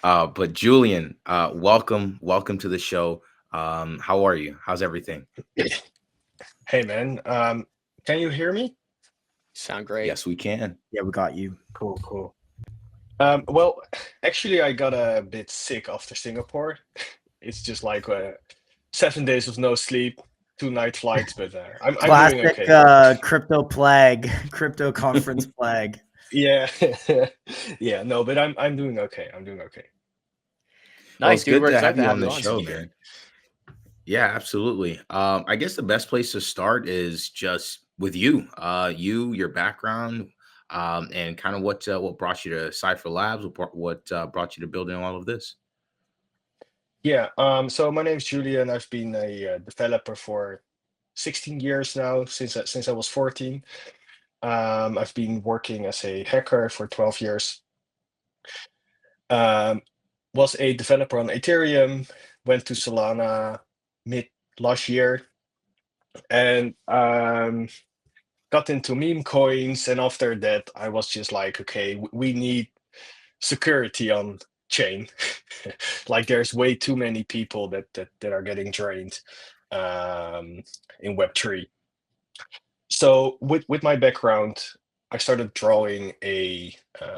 But Julian, welcome to the show. How are you? How's everything? Hey man, can you hear me? Sound great. Yes, we can. Yeah, we got you. Cool, cool. Well, actually, I got a bit sick after Singapore. It's just like 7 days of no sleep, 2 night flights, but I'm doing Classic okay. crypto plague, crypto conference plague. Yeah, yeah, no, but I'm doing okay. I'm doing okay. Well, Nice, it's dude. good We're to excited have to you have on you the on. show, man. Yeah, absolutely. I guess the best place to start is just with you. Your background, and kind of what brought you to Cipher Labs, what brought you to building all of this. Yeah, so my name's Julian. I've been a developer for 16 years now, since I was 14. I've been working as a hacker for 12 years. Um, was a developer on Ethereum, went to Solana mid last year, and got into meme coins. And after that, I was just like, okay, we need security on chain. Like, there's way too many people that are getting drained um, in Web3. So with my background, I started drawing a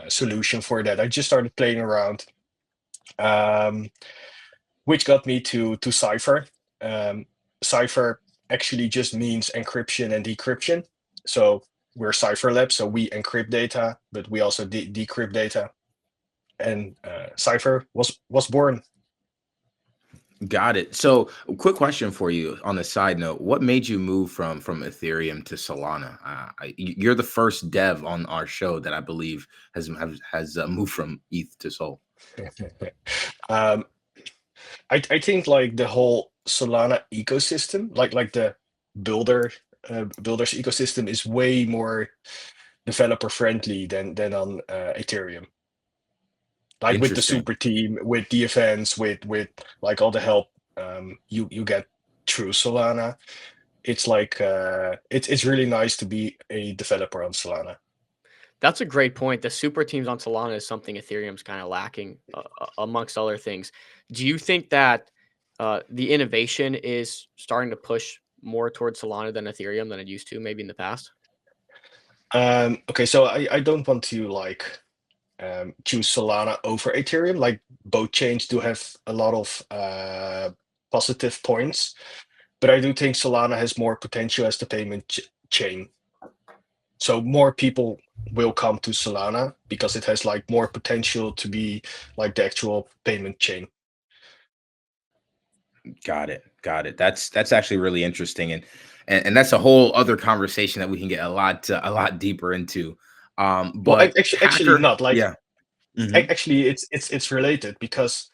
solution for that. I just started playing around. Um, which got me to Cipher. Um, Cipher actually just means encryption and decryption. So we're Cipher Lab, so we encrypt data, but we also decrypt data. And Cipher was born. Got it. So, a quick question for you on a side note: what made you move from Ethereum to Solana? You're the first dev on our show that I believe has moved from ETH to Sol. um, I think like the whole Solana ecosystem, like the builder builders ecosystem, is way more developer friendly than on Ethereum. Like with the Interesting. super team, with the events, with like all the help you get through Solana. It's like it's really nice to be a developer on Solana. That's a great point. The super teams on Solana is something Ethereum's kind of lacking, amongst other things. Do you think that the innovation is starting to push more towards Solana than Ethereum than it used to, maybe in the past? Okay, so I don't want to like choose Solana over Ethereum. Like, both chains do have a lot of positive points, but I do think Solana has more potential as the payment chain. So more people will come to Solana because it has like more potential to be like the actual payment chain. Got it. Got it. That's actually really interesting, and that's a whole other conversation that we can get a lot deeper into. Well, But actually hacker, not like yeah. Mhm. actually it's related, because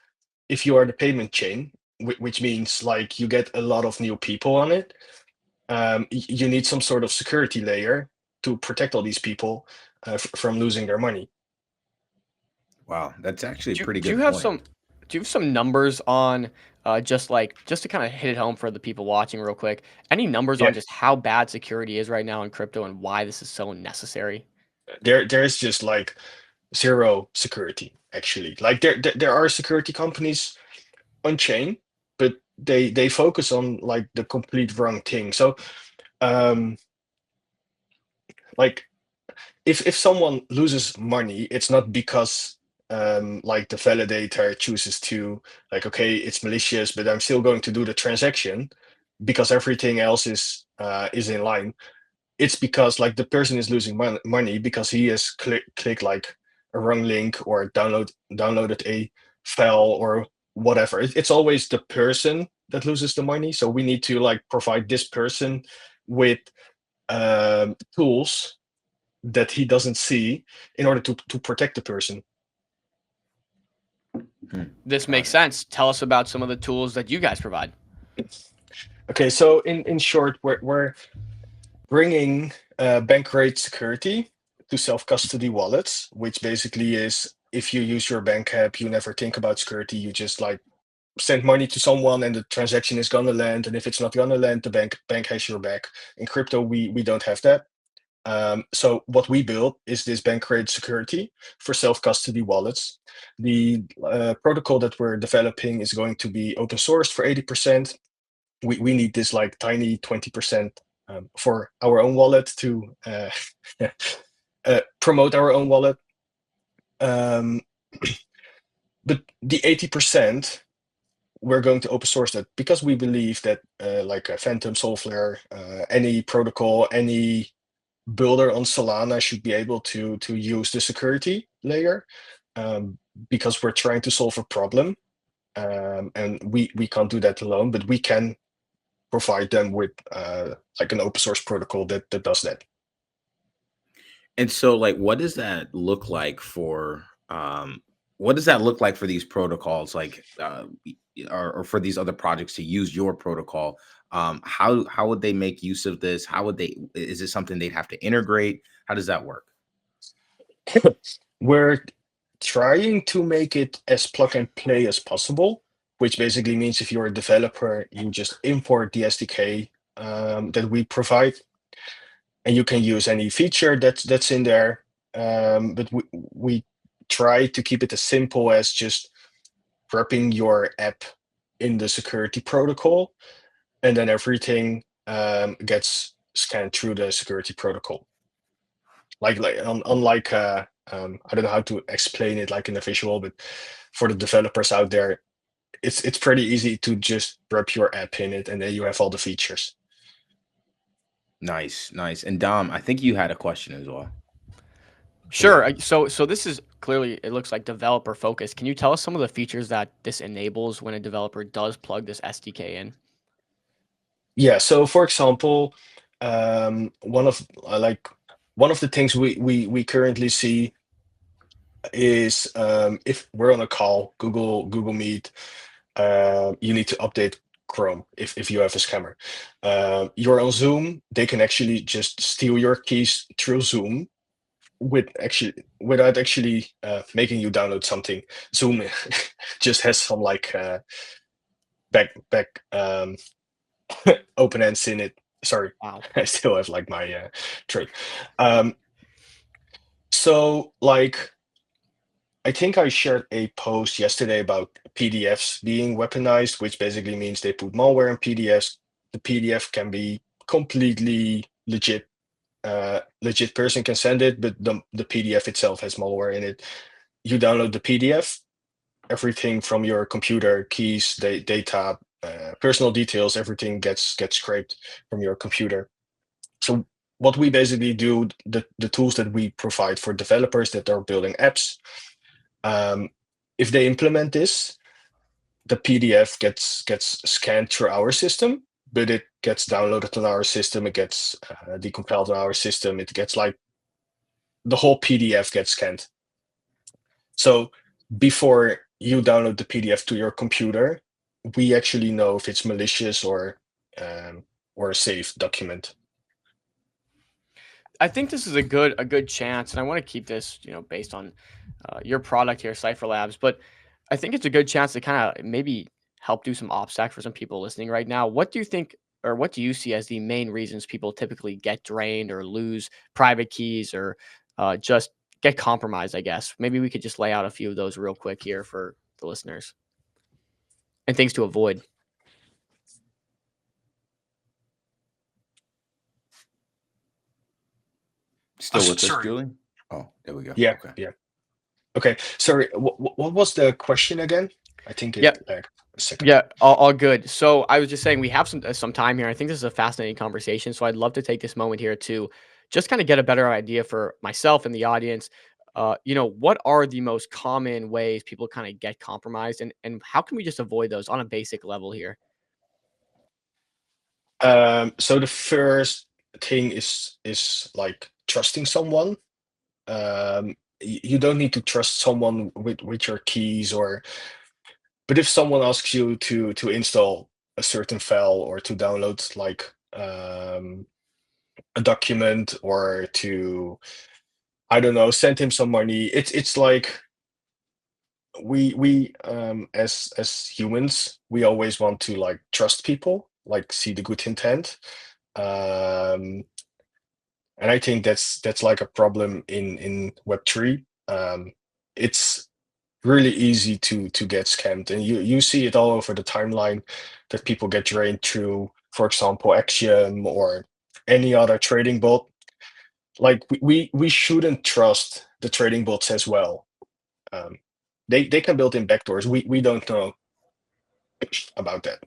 if you are the payment chain, which means like you get a lot of new people on it, you need some sort of security layer to protect all these people from losing their money. Wow, that's actually a pretty Do you good have point. some numbers on just to kind of hit it home for the people watching real quick? Any numbers on Yeah, just how bad security is right now in crypto and why this is so necessary? there's just like zero security actually. Like there are security companies on chain, but they focus on like the complete wrong thing. So um like if someone loses money, it's not because like the validator chooses to like, okay, it's malicious, but I'm still going to do the transaction because everything else is in line. It's because like the person is losing money because he has clicked like a wrong link or downloaded a file or whatever. It's always the person that loses the money. So we need to like provide this person with tools that he doesn't see in order to protect the person. Hmm, This got makes it. sense. Tell us about some of the tools that you guys provide. Okay, so in short, we're bringing bank grade security to self custody wallets, which basically is, if you use your bank app, you never think about security. You just like send money to someone and the transaction is gonna land. And if it's not gonna land, the bank has your back. In crypto, we don't have that. So what we built is this bank-created security for self-custody wallets. The protocol that we're developing is going to be open sourced for 80%. We need this like tiny 20% for our own wallet to promote our own wallet. But the 80%, we're going to open source that because we believe that like a Phantom, Soulflare, any protocol, any builder on Solana should be able to use the security layer, because we're trying to solve a problem, and we can't do that alone, but we can provide them with like an open source protocol that does that. And so, like, what does that look like for these protocols, like, or for these other projects to use your protocol? How would they make use of this? How would they? Is it something they'd have to integrate? How does that work? We're trying to make it as plug and play as possible, which basically means if you're a developer, you just import the SDK that we provide, and you can use any feature that's in there. But we try to keep it as simple as just wrapping your app in the security protocol, and then everything gets scanned through the security protocol. Unlike I don't know how to explain it like in a visual, but for the developers out there, it's pretty easy to just wrap your app in it, and then you have all the features. Nice, nice. And Dom, I think you had a question as well. Sure. So this is clearly, it looks like developer focused. Can you tell us some of the features that this enables when a developer does plug this SDK in? Yeah. So for example, one of the things we currently see is if we're on a call, Google Meet, you need to update Chrome if you have a scammer. You're on Zoom, they can actually just steal your keys through Zoom without actually making you download something. Zoom just has some like back open ends in it. Sorry, Wow. I still have like my trade. So like, I think I shared a post yesterday about PDFs being weaponized, which basically means they put malware in PDFs. The PDF can be completely legit. Legit person can send it, but the PDF itself has malware in it. You download the PDF, everything from your computer, keys, data, personal details, everything gets scraped from your computer. So what we basically do, the tools that we provide for developers that are building apps, if they implement this, the PDF gets scanned through our system, but it gets downloaded on our system, it gets decompiled on our system, it gets like the whole PDF gets scanned. So before you download the PDF to your computer, we actually know if it's malicious or a safe document. I think this is a good chance, and I want to keep this, based on your product here, Cipher Labs. But I think it's a good chance to kind of maybe help do some OPSEC for some people listening right now. What do you think, or what do you see as the main reasons people typically get drained or lose private keys or just get compromised? I guess maybe we could just lay out a few of those real quick here for the listeners and things to avoid. Still with us, sorry. Julian? Oh, there we go. Yeah, Okay. yeah. Okay, sorry. What was the question again? I think it lagged a second. Yeah, all good. So I was just saying we have some time here. I think this is a fascinating conversation. So I'd love to take this moment here to just kind of get a better idea for myself and the audience. What are the most common ways people kind of get compromised, and how can we just avoid those on a basic level here? So the first thing is like trusting someone. You don't need to trust someone with your keys, but if someone asks you to install a certain file or to download like a document or to, I don't know, send him some money, it's like we as humans, we always want to like trust people, like see the good intent. And I think that's like a problem in Web3. It's really easy to get scammed, and you see it all over the timeline that people get drained through, for example, Axiom or any other trading bot. Like we shouldn't trust the trading bots as well. They can build in backdoors. We don't know about that.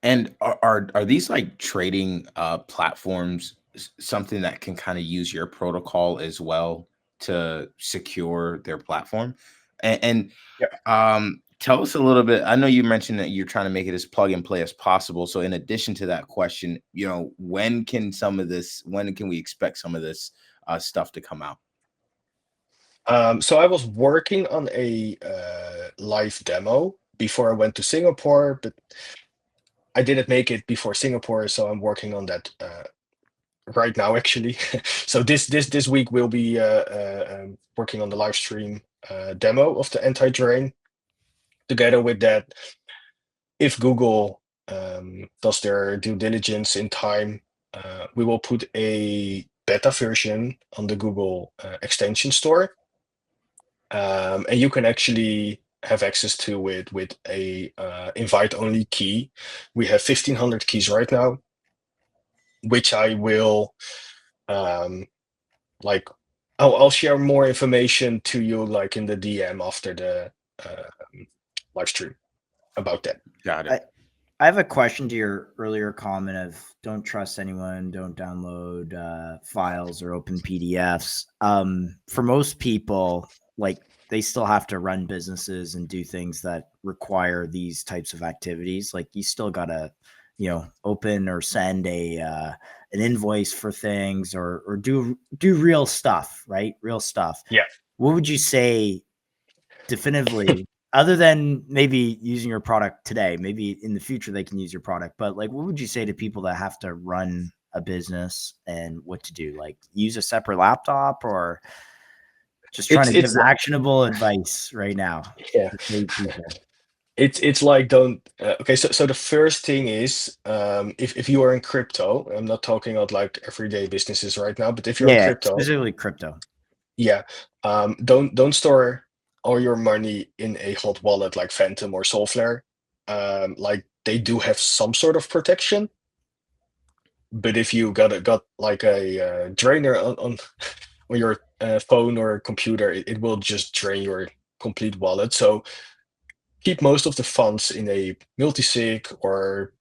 And are these like trading platforms something that can kind of use your protocol as well to secure their platform? And Yeah. tell us a little bit. I know you mentioned that you're trying to make it as plug and play as possible. So in addition to that question, when can we expect some of this stuff to come out? So I was working on a live demo before I went to Singapore, but I didn't make it before Singapore, so I'm working on that right now, actually. So this week we'll be working on the live stream demo of the anti-drain. Together with that, if Google does their due diligence in time, we will put a beta version on the Google extension store. And you can actually have access to it with a invite-only key. We have 1,500 keys right now, which I will like. I'll share more information to you, like in the DM after the live stream about that. Got it. I have a question to your earlier comment of don't trust anyone, don't download files or open PDFs. For most people, like they still have to run businesses and do things that require these types of activities. Like you still gotta, open or send an invoice for things or do real stuff, right? Real stuff. Yeah. What would you say definitively? Other than maybe using your product today, maybe in the future they can use your product, but like what would you say to people that have to run a business and what to do? Like use a separate laptop or just trying to give actionable advice right now? Yeah. It's like don't okay, so the first thing is if you are in crypto, I'm not talking about like everyday businesses right now, but if you're in crypto, specifically crypto. Yeah. Don't store all your money in a hot wallet like Phantom or Soulflare. Like they do have some sort of protection, but if you got like a drainer on your phone or computer, it will just drain your complete wallet. So keep most of the funds in a multi-sig or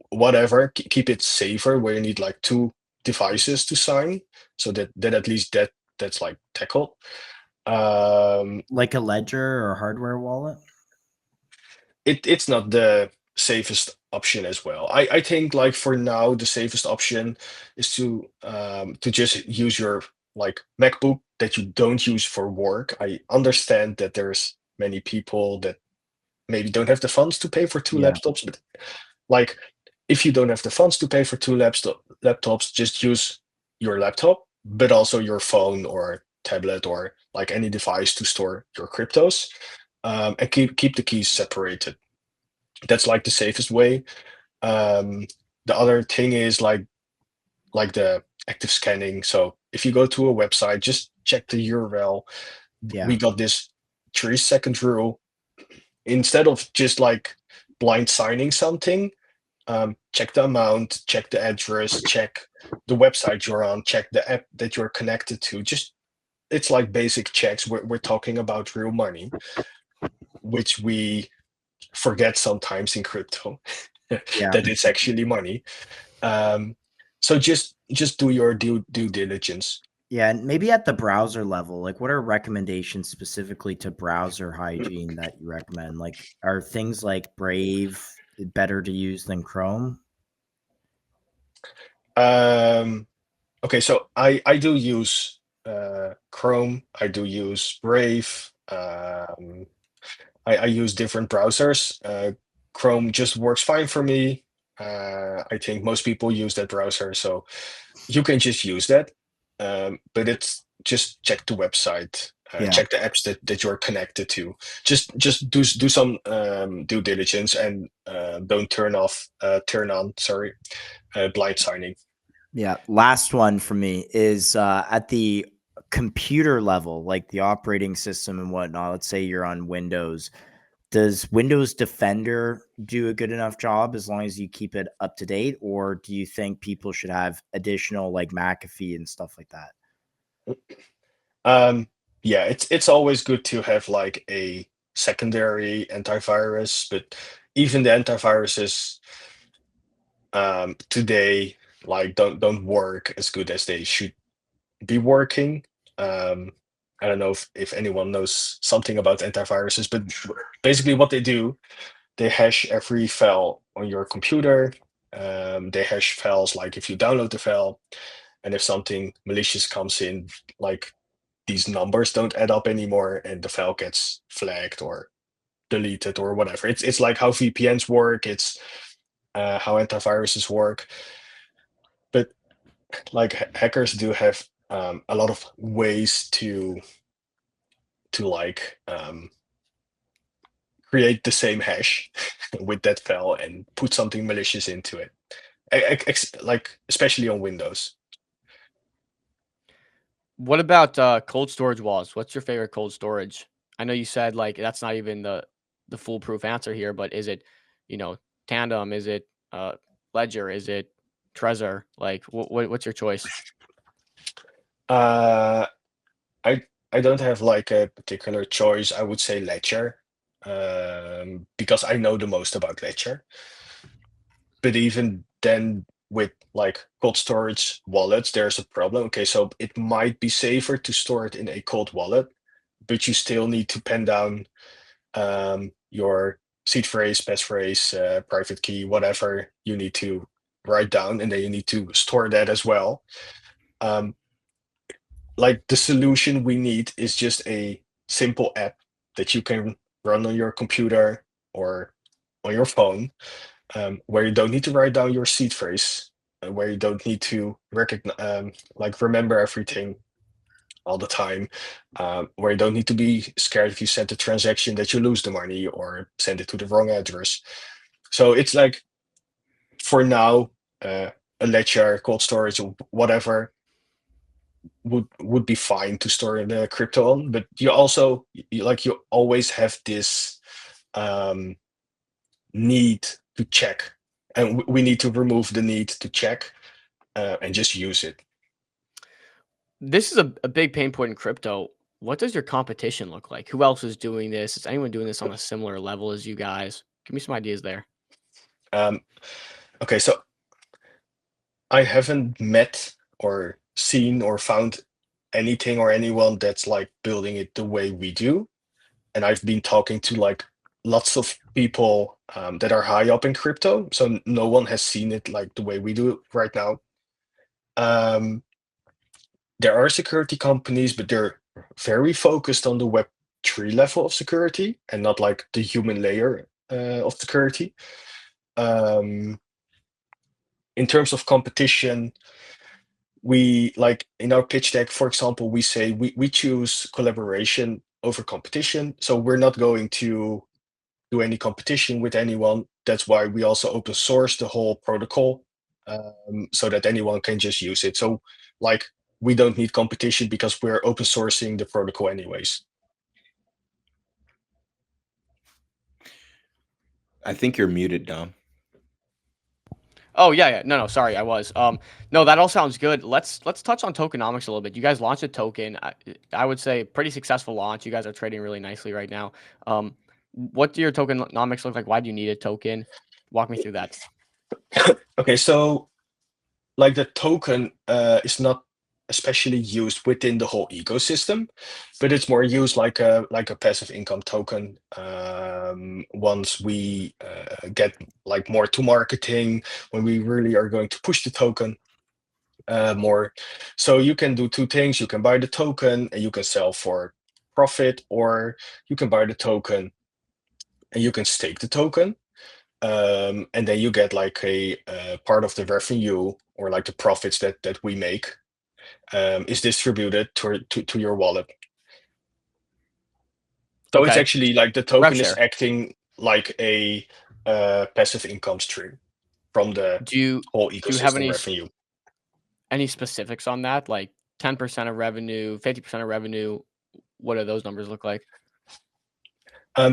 whatever. Keep it safer where you need like 2 devices to sign, so that at least that's like tackled. Like a ledger or hardware wallet? It's not the safest option as well. I think like for now the safest option is to just use your like MacBook that you don't use for work. I understand that there's many people that maybe don't have the funds to pay for 2 laptops, but like if you don't have the funds to pay for 2 laptops, just use your laptop, but also your phone or tablet or like any device to store your cryptos, and keep the keys separated. That's like the safest way. The other thing is like the active scanning. So if you go to a website, just check the URL. Yeah. We got this 3-second rule. Instead of just like blind signing something, check the amount, check the address, check the website you're on, check the app that you're connected to. Just it's like basic checks. We're talking about real money, which we forget sometimes in crypto that it's actually money. So just do your due diligence. Yeah, and maybe at the browser level, like what are recommendations specifically to browser hygiene that you recommend? Like are things like Brave better to use than Chrome? Okay, so I do use Chrome. I do use Brave. I use different browsers. Chrome just works fine for me. I think most people use that browser, so you can just use that. But it's just check the website, check the apps that you're connected to. Just do some due diligence and don't turn on blind signing. Yeah. Last one for me is at the computer level, like the operating system and whatnot. Let's say you're on Windows. Does Windows Defender do a good enough job as long as you keep it up to date? Or do you think people should have additional like McAfee and stuff like that? Yeah, it's always good to have like a secondary antivirus, but even the antiviruses today like don't work as good as they should be working. I don't know if anyone knows something about antiviruses, but basically what they do, they hash every file on your computer. They hash files like if you download the file, and if something malicious comes in, like these numbers don't add up anymore, and the file gets flagged or deleted or whatever. It's like how VPNs work. It's how antiviruses work. But like hackers do have a lot of ways to like create the same hash with that file and put something malicious into it. Like especially on Windows. What about cold storage walls? What's your favorite cold storage? I know you said like that's not even the foolproof answer here, but is it, Tandem? Is it Ledger? Is it Trezor? Like what's your choice? Uh, I don't have like a particular choice. I would say Ledger, because I know the most about Ledger. But even then, with like cold storage wallets, there's a problem. Okay, so it might be safer to store it in a cold wallet, but you still need to pen down your seed phrase, passphrase, private key, whatever you need to write down, and then you need to store that as well. Like the solution we need is just a simple app that you can run on your computer or on your phone, where you don't need to write down your seed phrase, where you don't need to like remember everything all the time, where you don't need to be scared if you send a transaction that you lose the money or send it to the wrong address. So it's like for now, a ledger, cold storage, or whatever would be fine to store in the crypto on, but you also you always have this need to check, and we need to remove the need to check and just use it. This is a big pain point in crypto. What does your competition look like? Who else is doing this? Is anyone doing this on a similar level as you guys? Give me some ideas there. Okay, so I haven't met or seen or found anything or anyone that's like building it the way we do. And I've been talking to like lots of people that are high up in crypto. So no one has seen it like the way we do it right now. There are security companies, but they're very focused on the Web3 level of security and not like the human layer of security. In terms of competition, we like in our pitch deck, for example, we say we choose collaboration over competition. So we're not going to do any competition with anyone. That's why we also open source the whole protocol, so that anyone can just use it. So like we don't need competition because we're open sourcing the protocol anyways. I think you're muted, Dom. Oh yeah. No, sorry, I was. No, that all sounds good. Let's touch on tokenomics a little bit. You guys launched a token. I would say pretty successful launch. You guys are trading really nicely right now. What do your tokenomics look like? Why do you need a token? Walk me through that. Okay, so like the token is not especially used within the whole ecosystem, but it's more used like a passive income token. Once we get like more to marketing, when we really are going to push the token more. So you can do two things. You can buy the token and you can sell for profit, or you can buy the token and you can stake the token. And then you get like a part of the revenue or like the profits that we make is distributed to your wallet. So it's Okay. actually like the token is share. acting like a passive income stream from the Do you whole have ecosystem any revenue. any specifics on that? Like 10% of revenue, 50% of revenue. What do those numbers look like?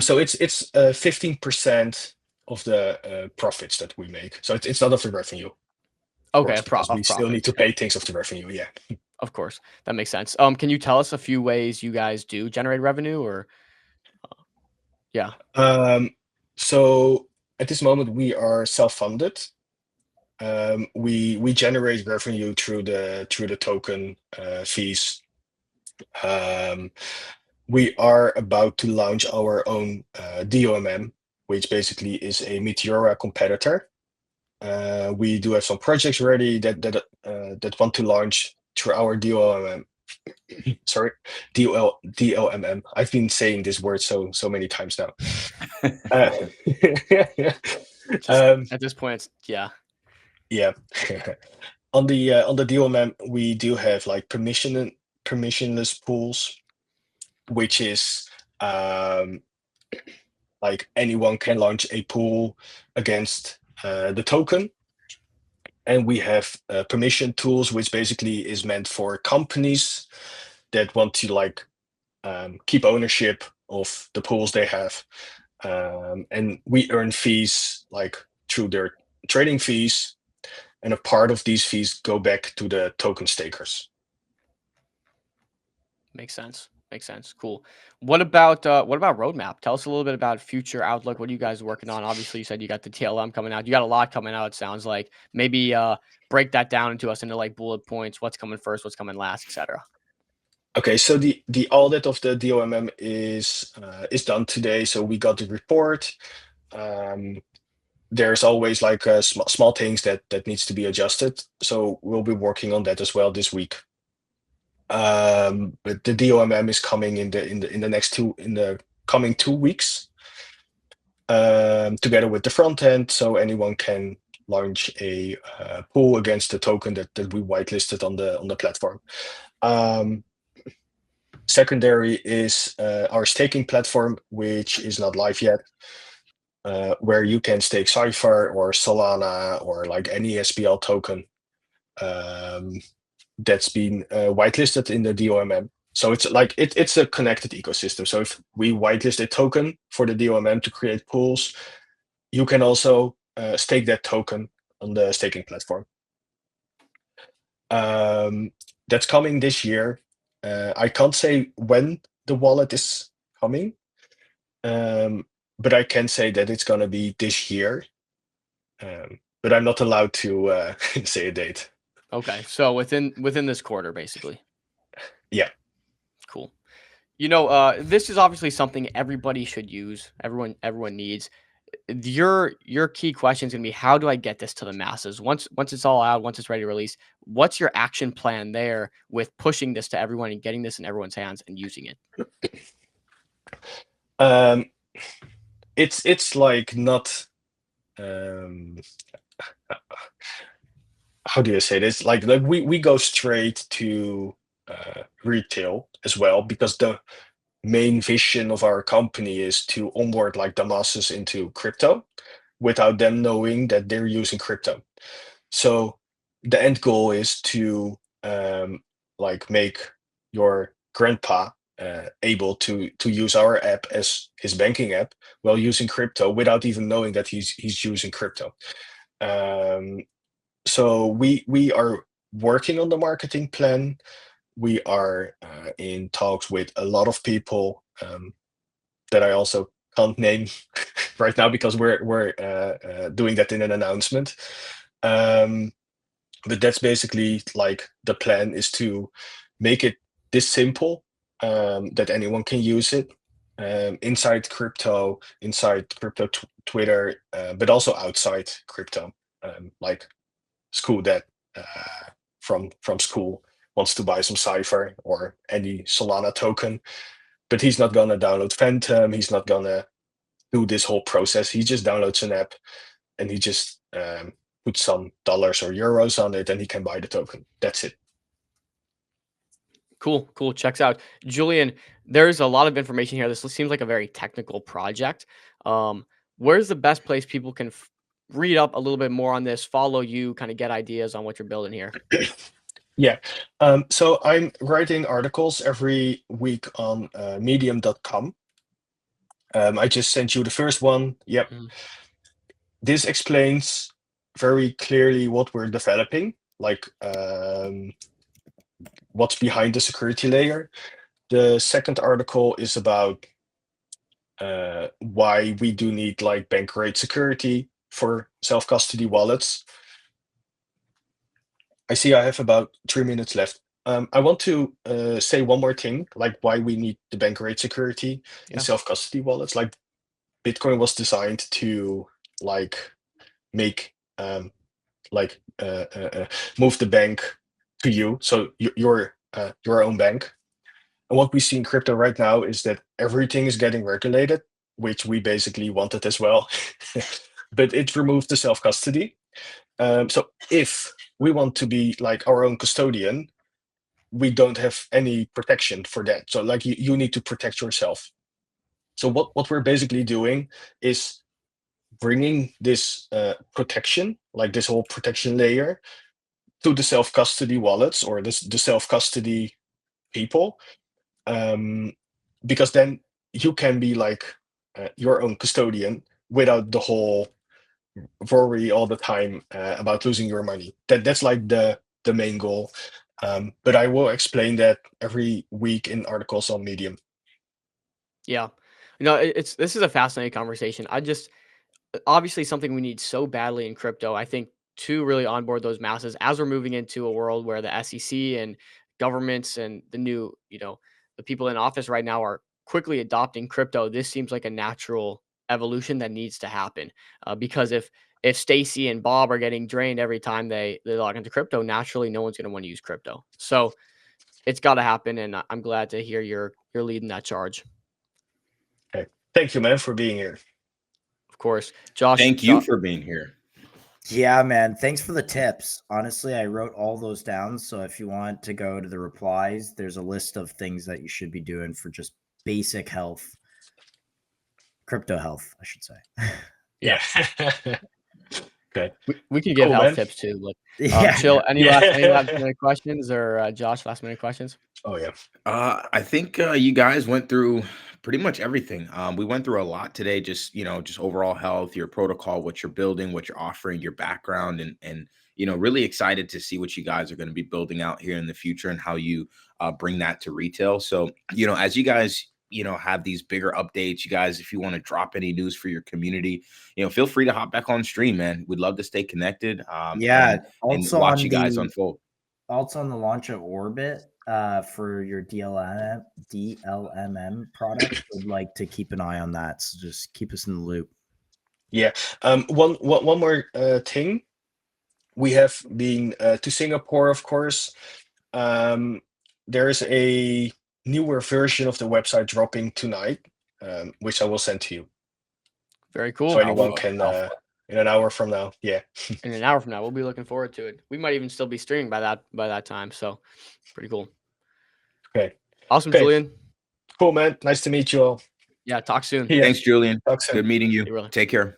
So it's 15% of the profits that we make. So it's not of the revenue. Okay, Course, because we of still need profits. to pay things of the revenue. Yeah. Of course, that makes sense. Can you tell us a few ways you guys do generate revenue, or yeah? So at this moment we are self-funded. We generate revenue through the token fees. We are about to launch our own DLMM, which basically is a Meteora competitor. We do have some projects ready that want to launch through our DLMM. Sorry, DLMM. I've been saying this word so many times now. At this point, it's yeah. Yeah. On the DLMM, we do have like permissionless pools, which is like anyone can launch a pool against the token. And we have permission tools, which basically is meant for companies that want to like keep ownership of the pools they have. And we earn fees like through their trading fees, and a part of these fees go back to the token stakers. Makes sense. Makes sense. Cool. What about roadmap? Tell us a little bit about future outlook. What are you guys working on? Obviously, you said you got the TLM coming out. You got a lot coming out, it sounds like. Maybe break that down into like bullet points. What's coming first? What's coming last, etc. Okay, so the audit of the DLMM is done today. So we got the report. There's always like small things that needs to be adjusted. So we'll be working on that as well this week. But the DLMM is coming in the coming 2 weeks, together with the front end, so anyone can launch a pool against the token that we whitelisted on the platform. Secondary is our staking platform, which is not live yet, where you can stake Cipher or Solana or like any SPL token that's been whitelisted in the DLMM. So it's like it's a connected ecosystem. So if we whitelist a token for the DLMM to create pools, you can also stake that token on the staking platform. That's coming this year. I can't say when the wallet is coming, but I can say that it's going to be this year. But I'm not allowed to say a date. Okay, so within this quarter, basically. Yeah. Cool. This is obviously something everybody should use. Everyone needs. Your key question is going to be, how do I get this to the masses? Once it's all out, once it's ready to release, what's your action plan there with pushing this to everyone and getting this in everyone's hands and using it? It's like not how do you say this? Like we go straight to retail as well, because the main vision of our company is to onboard like the masses into crypto without them knowing that they're using crypto. So the end goal is to like make your grandpa able to use our app as his banking app while using crypto without even knowing that he's using crypto. So we are working on the marketing plan. We are in talks with a lot of people that I also can't name right now because we're doing that in an announcement. But that's basically like the plan is to make it this simple that anyone can use it inside crypto Twitter, but also outside crypto, like school that from school wants to buy some Cipher or any Solana token, but he's not gonna download Phantom. He's not gonna do this whole process. He just downloads an app and he just puts some dollars or euros on it and he can buy the token. That's it. Cool. Checks out. Julian, there's a lot of information here. This seems like a very technical project. Where's the best place people can read up a little bit more on this, follow you, kind of get ideas on what you're building here? Yeah. So I'm writing articles every week on medium.com. I just sent you the first one. Yep. Mhm. This explains very clearly what we're developing, like what's behind the security layer. The second article is about why we do need like bank grade security for self-custody wallets. I see I have about 3 minutes left. I want to say one more thing, like why we need the bank grade security in Yeah. self-custody wallets. Like Bitcoin was designed to like make move the bank to you, so your own bank. And what we see in crypto right now is that everything is getting regulated, which we basically wanted as well, but it removed the self-custody. So if we want to be like our own custodian, we don't have any protection for that. So like you need to protect yourself. So what we're basically doing is bringing this protection, like this whole protection layer, to the self-custody wallets or the self-custody people, because then you can be like your own custodian without the whole worry all the time about losing your money. That's like the main goal. But I will explain that every week in articles on Medium. Yeah. This is a fascinating conversation. Obviously something we need so badly in crypto, I think, to really onboard those masses as we're moving into a world where the SEC and governments and the new, the people in office right now are quickly adopting crypto. This seems like a natural evolution that needs to happen. Because if Stacy and Bob are getting drained every time they log into crypto, naturally no one's going to want to use crypto. So it's got to happen, and I'm glad to hear you're leading that charge. Okay. Thank you, man, for being here. Of course, Josh. Thank you for being here. Yeah, man. Thanks for the tips. Honestly, I wrote all those down. So if you want to go to the replies, there's a list of things that you should be doing for just basic health, crypto health, I should say. Yeah. Okay. We can give Cool, health man. tips too. Like, Yeah. Chill. Any Yeah. last minute questions, or Josh, last minute questions? Oh yeah. I think you guys went through pretty much everything. We went through a lot today, just just overall health, your protocol, what you're building, what you're offering, your background, and really excited to see what you guys are going to be building out here in the future and how you bring that to retail. So as you guys have these bigger updates, you guys, if you want to drop any news for your community, feel free to hop back on stream, man. We'd love to stay connected. Yeah. And Also watch on you guys the unfold. also on the launch of Orbit for your DLMM product, would like to keep an eye on that. So just keep us in the loop. Yeah. One more thing. We have been to Singapore, of course. There's a newer version of the website dropping tonight, which I will send to you. Very cool. So anyone can in an hour from now. Yeah. In an hour from now, we'll be looking forward to it. We might even still be streaming by that time. So pretty cool. Okay. Awesome, Okay. Julian. Cool, man. Nice to meet you all. Yeah. Talk soon. Yeah. Thanks, Julian. Talk soon. Good meeting you. Hey, really. Take care.